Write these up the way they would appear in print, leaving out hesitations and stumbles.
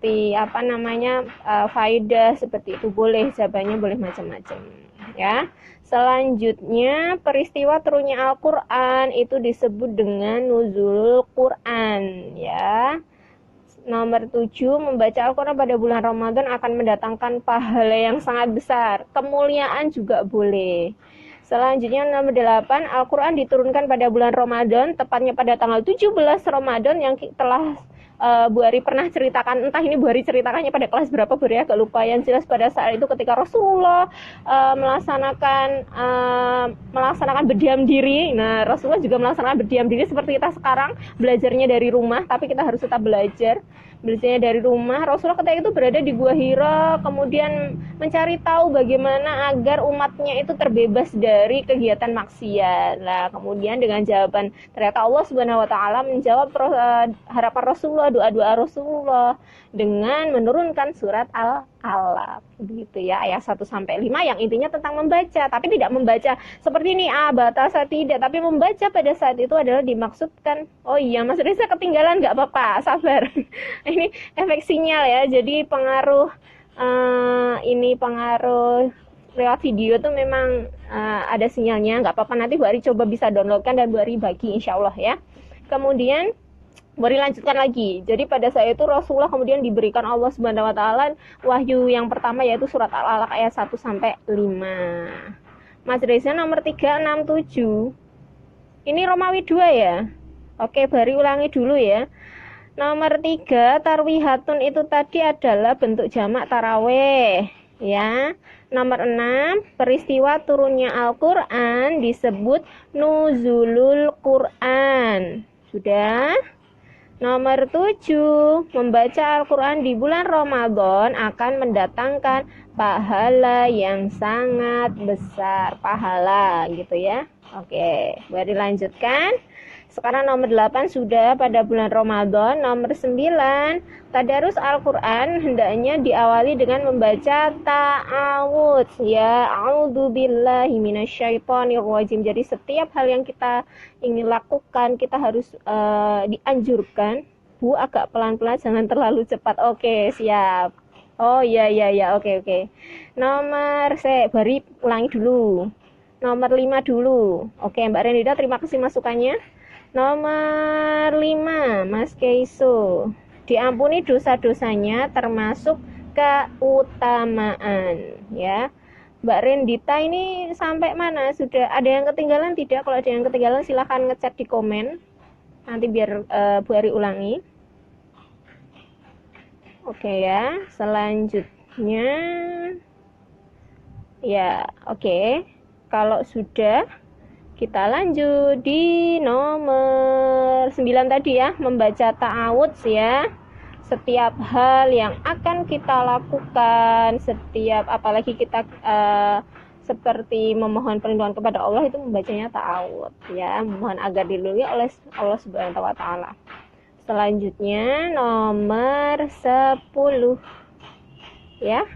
seperti apa namanya faedah seperti itu boleh, jawabannya boleh macam-macam ya. Selanjutnya peristiwa turunnya Al-Qur'an itu disebut dengan nuzulul Qur'an ya. Nomor 7, membaca Al-Quran pada bulan Ramadan akan mendatangkan pahala yang sangat besar. Kemuliaan juga boleh. Selanjutnya nomor 8, Al-Quran diturunkan pada bulan Ramadan, tepatnya pada tanggal 17 Ramadan yang telah Bu Ari pernah ceritakan, entah ini Bu Ari ceritakannya pada kelas berapa, Bu Ari agak lupa. Yang jelas pada saat itu ketika Rasulullah melaksanakan berdiam diri. Nah, Rasulullah juga melaksanakan berdiam diri seperti kita sekarang, belajarnya dari rumah, tapi kita harus tetap belajarnya dari rumah. Rasulullah ketika itu berada di Gua Hira, kemudian mencari tahu bagaimana agar umatnya itu terbebas dari kegiatan maksiat. Nah, kemudian dengan jawaban, ternyata Allah Subhanahu wa taala menjawab harapan Rasulullah, doa-doa Rasulullah dengan menurunkan surat Al-Alaq. Begitu ya, ayat 1 sampai 5 yang intinya tentang membaca, tapi tidak membaca seperti ini batasa tidak, tapi membaca pada saat itu adalah dimaksudkan. Oh iya, Mas Reza ketinggalan, nggak apa-apa, sabar. Ini efek sinyal ya, jadi pengaruh pengaruh lewat video tuh memang ada sinyalnya, nggak apa-apa, nanti Bu Ari coba bisa downloadkan dan Bu Ari bagi insya Allah ya. Kemudian Bu Ari lanjutkan lagi. Jadi pada saat itu Rasulullah kemudian diberikan Allah Subhanahu wa taala wahyu yang pertama yaitu surat Al-Alaq ayat 1 sampai 5. Mas Reza nomor 367. Ini Romawi 2 ya. Oke, Bu Ari ulangi dulu ya. Nomor 3, tarwihatun itu tadi adalah bentuk jamak taraweh ya. Nomor 6, peristiwa turunnya Al-Qur'an disebut nuzulul Qur'an. Sudah? Nomor 7, membaca Al-Qur'an di bulan Ramadan akan mendatangkan pahala yang sangat besar, pahala gitu ya. Oke, mari lanjutkan. Sekarang nomor 8 sudah pada bulan Ramadan. Nomor 9, tadarus Al-Qur'an hendaknya diawali dengan membaca ta'awudz ya. A'udzubillahi minasyaitonirrajim. Jadi setiap hal yang kita ingin lakukan kita harus dianjurkan Bu agak pelan-pelan, jangan terlalu cepat. Oke, siap. Oh iya, oke. Nomor bari ulangi dulu. Nomor 5 dulu. Oke, Mbak Renida terima kasih masukannya. Nomor 5, Mas Keiso. Diampuni dosa-dosanya termasuk keutamaan ya. Mbak Rendita ini sampai mana? Sudah ada yang ketinggalan tidak? Kalau ada yang ketinggalan silahkan ngechat di komen. Nanti biar Bu Ari ulangi. Oke ya. Selanjutnya ya, oke. Kalau sudah kita lanjut di nomor 9 tadi ya, membaca ta'awudz ya. Setiap hal yang akan kita lakukan, setiap apalagi kita seperti memohon perlindungan kepada Allah itu membacanya ta'awudz ya, memohon agar dilindungi oleh Allah Subhanahu wa taala. Selanjutnya nomor 10 ya.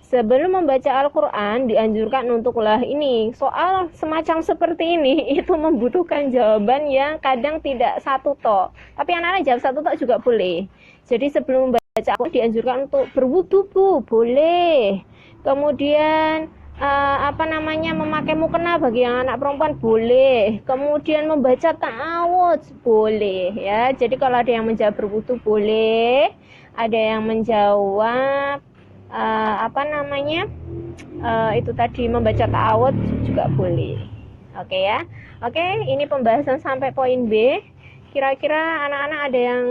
Sebelum membaca Al-Quran dianjurkan untuklah ini. Soal semacam seperti ini itu membutuhkan jawaban yang kadang tidak satu tok. Tapi anak-anak jawab satu tok juga boleh. Jadi sebelum membaca Al-Quran dianjurkan untuk berwudu Bu, boleh. Kemudian memakai mukena bagi yang anak perempuan boleh. Kemudian membaca ta'awudz boleh ya. Jadi kalau ada yang menjawab berwudu boleh, ada yang menjawab itu tadi membaca ta'awudz juga boleh. Oke ya. Oke, ini pembahasan sampai poin B. Kira-kira anak-anak ada yang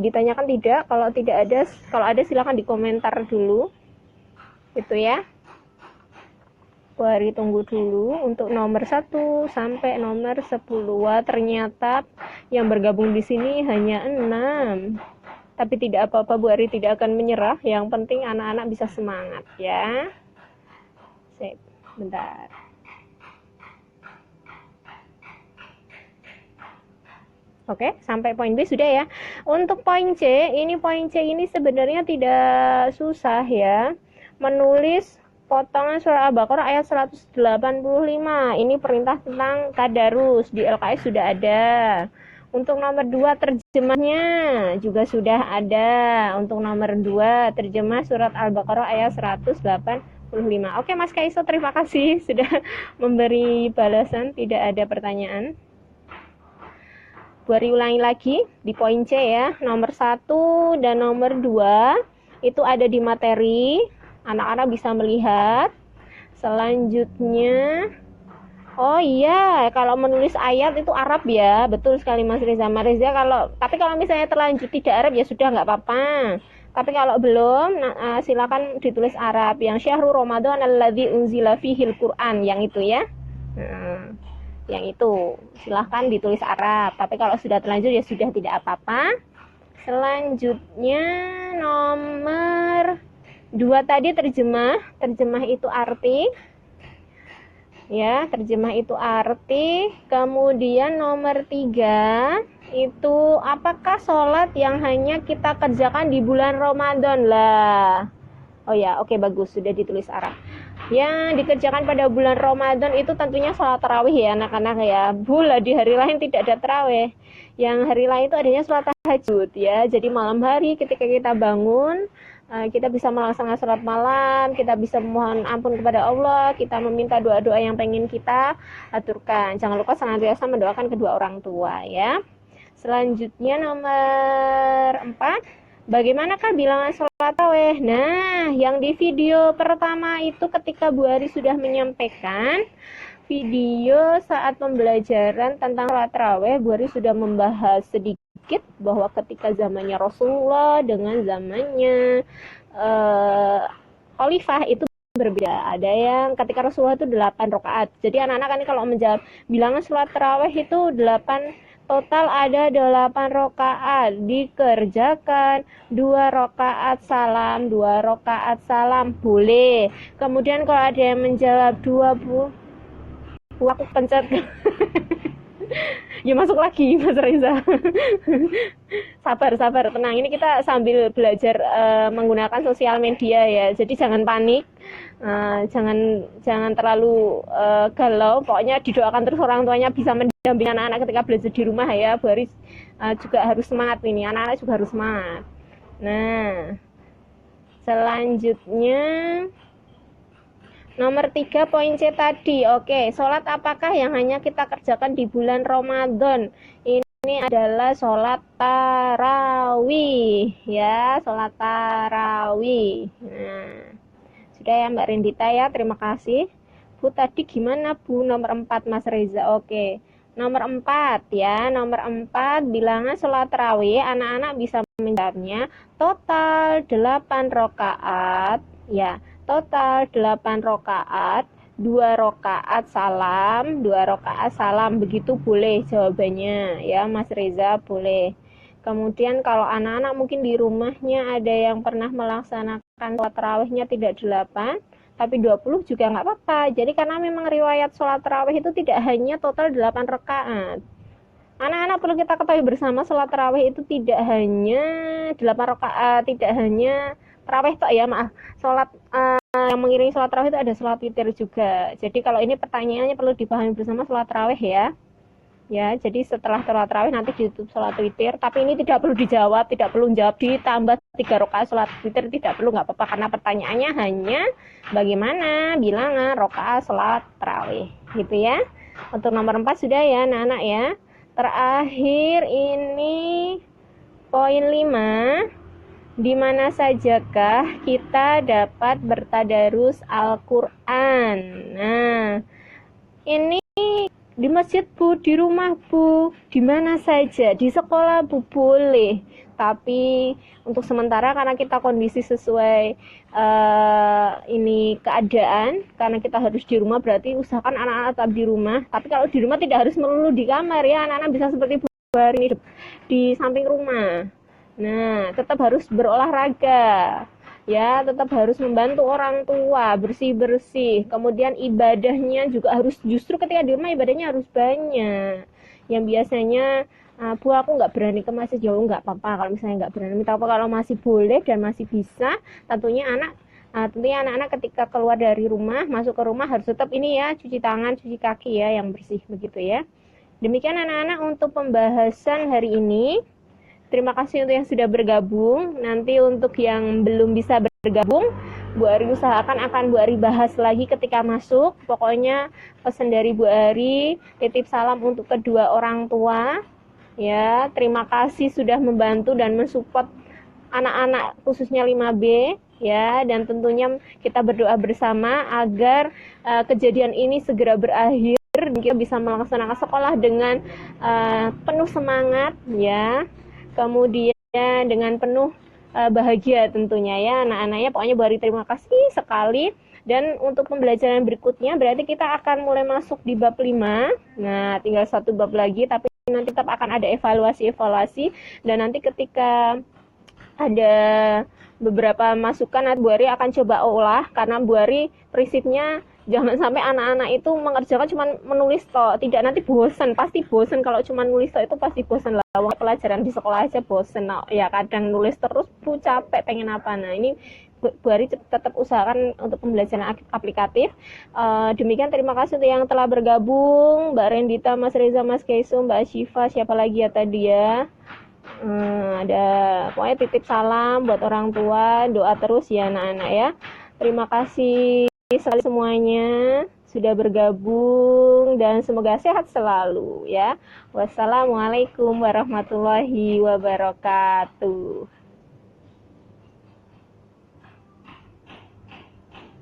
ditanyakan tidak? Kalau ada silakan dikomentar dulu. Itu ya. Bu Ari tunggu dulu untuk nomor 1 sampai nomor 10. Wah, ternyata yang bergabung di sini hanya 6. Tapi tidak apa-apa, Bu Ari tidak akan menyerah. Yang penting anak-anak bisa semangat ya. Sip, bentar. Oke, sampai poin B sudah ya. Untuk poin C ini sebenarnya tidak susah ya. Menulis potongan surah Al-Baqarah ayat 185. Ini perintah tentang tadarus, di LKS sudah ada. Untuk nomor 2 terjemahnya juga sudah ada. Untuk nomor 2 terjemah surat Al-Baqarah ayat 185. Oke Mas Kaiso, terima kasih sudah memberi balasan, tidak ada pertanyaan. Beri ulangi lagi di poin C ya. Nomor 1 dan nomor 2 itu ada di materi. Anak-anak bisa melihat. Selanjutnya, oh iya, kalau menulis ayat itu Arab ya, betul sekali Mas Reza. Mas Reza tapi kalau misalnya terlanjur tidak Arab ya sudah nggak apa-apa. Tapi kalau belum, silakan ditulis Arab. Yang Syahrul Ramadan alladzi unzila fihil Quran, yang itu ya. Nah, yang itu silahkan ditulis Arab. Tapi kalau sudah terlanjur ya sudah, tidak apa-apa. Selanjutnya nomor 2 tadi terjemah itu arti. Ya, terjemah itu arti. Kemudian nomor 3 itu apakah sholat yang hanya kita kerjakan di bulan Ramadan lah. Oh ya, oke, bagus, sudah ditulis Arab. Yang dikerjakan pada bulan Ramadan itu tentunya sholat tarawih ya anak-anak ya. Bula di hari lain tidak ada tarawih. Yang hari lain itu adanya sholat tahajud ya. Jadi malam hari ketika kita bangun, kita bisa melaksanakan sholat malam, kita bisa memohon ampun kepada Allah, kita meminta doa-doa yang pengen kita aturkan. Jangan lupa senantiasa mendoakan kedua orang tua ya. Selanjutnya nomor 4, bagaimanakah bilangan sholat tarawih? Nah, yang di video pertama itu ketika Bu Ari sudah menyampaikan video saat pembelajaran tentang sholat tarawih, Bu Ari sudah membahas sedikit bahwa ketika zamannya Rasulullah dengan zamannya Khalifah itu berbeda. Ada yang ketika Rasulullah itu 8 rakaat. Jadi anak-anak kan kalau menjawab bilangan sholat tarawih itu 8, total ada 8 rakaat, dikerjakan 2 rakaat salam, 2 rakaat salam, boleh. Kemudian kalau ada yang menjawab 20, aku pencet ya masuk lagi Mas Reza. sabar, tenang, ini kita sambil belajar menggunakan sosial media ya, jadi jangan panik, jangan terlalu galau. Pokoknya didoakan terus orang tuanya bisa mendampingi anak-anak ketika belajar di rumah ya. Bu Haris juga harus semangat ini, anak-anak juga harus semangat. Nah, selanjutnya nomor 3 poin C tadi. Oke, sholat apakah yang hanya kita kerjakan di bulan Ramadan? Ini adalah sholat tarawih ya, sholat tarawih. Nah, sudah ya Mbak Rendita ya, terima kasih. Bu tadi gimana Bu nomor 4 Mas Reza? Oke, nomor 4 ya, nomor 4 bilangan sholat tarawih, anak-anak bisa menjawabnya total 8 rakaat ya. Total 8 rakaat, 2 rakaat salam, 2 rakaat salam, begitu boleh jawabannya ya Mas Reza, boleh. Kemudian kalau anak-anak mungkin di rumahnya ada yang pernah melaksanakan sholat tarawihnya tidak 8 tapi 20 juga nggak apa-apa. Jadi karena memang riwayat sholat tarawih itu tidak hanya total 8 rakaat. Anak-anak perlu kita ketahui bersama, sholat tarawih itu tidak hanya 8 rakaat, tidak hanya tarawih tok ya, maaf. Sholat yang mengiringi sholat tarawih itu ada sholat witir juga. Jadi kalau ini pertanyaannya perlu dipahami bersama, sholat tarawih ya. Ya, jadi setelah sholat tarawih nanti ditutup sholat witir. Tapi ini tidak perlu dijawab, tidak perlu jawab ditambah 3 rakaat sholat witir, tidak perlu, nggak apa-apa, karena pertanyaannya hanya bagaimana bilangan rakaat sholat tarawih, gitu ya. Untuk nomor 4 sudah ya, anak-anak ya. Terakhir ini poin 5. Di mana sajakah kita dapat bertadarus Al-Quran? Nah, ini di masjid Bu, di rumah Bu, di mana saja, di sekolah Bu boleh. Tapi untuk sementara karena kita kondisi sesuai ini keadaan, karena kita harus di rumah, berarti usahakan anak-anak tetap di rumah. Tapi kalau di rumah tidak harus melulu di kamar ya, anak-anak bisa seperti Bu ini di samping rumah. Nah, tetap harus berolahraga, ya, tetap harus membantu orang tua, bersih-bersih. Kemudian ibadahnya juga harus, justru ketika di rumah ibadahnya harus banyak. Yang biasanya, Bu aku nggak berani ke masjid, ya nggak apa-apa kalau misalnya nggak berani. Tapi kalau masih boleh dan masih bisa, tentunya anak-anak ketika keluar dari rumah, masuk ke rumah harus tetap ini ya, cuci tangan, cuci kaki ya, yang bersih begitu ya. Demikian anak-anak untuk pembahasan hari ini. Terima kasih untuk yang sudah bergabung. Nanti untuk yang belum bisa bergabung, Bu Ari usahakan akan Bu Ari bahas lagi ketika masuk. Pokoknya pesan dari Bu Ari, titip salam untuk kedua orang tua. Ya, terima kasih sudah membantu dan mensupport anak-anak khususnya 5B ya, dan tentunya kita berdoa bersama agar kejadian ini segera berakhir dan kita bisa melaksanakan sekolah dengan penuh semangat ya. Kemudian dengan penuh bahagia tentunya ya anak-anaknya. Pokoknya Bu Ari terima kasih sekali. Dan untuk pembelajaran berikutnya berarti kita akan mulai masuk di bab 5. Nah, tinggal satu bab lagi, tapi nanti tetap akan ada evaluasi-evaluasi. Dan nanti ketika ada beberapa masukan, Bu Ari akan coba olah, karena Bu Ari prinsipnya jangan sampai anak-anak itu mengerjakan cuma menulis toh, tidak, nanti bosan, pasti bosan kalau cuma nulis toh, itu pasti bosan lah. Pelajaran di sekolah aja bosan, nah, ya kadang nulis terus bu capek pengen apa. Nah ini Bu Ari tetap usahakan untuk pembelajaran aplikatif. Demikian, terima kasih untuk yang telah bergabung, Mbak Rendita, Mas Reza, Mas Keiso, Mbak Syifa, siapa lagi ya tadi ya. Ada, pokoknya titip salam buat orang tua, doa terus ya anak-anak ya. Terima kasih sekali semuanya sudah bergabung dan semoga sehat selalu ya. Wassalamualaikum warahmatullahi wabarakatuh.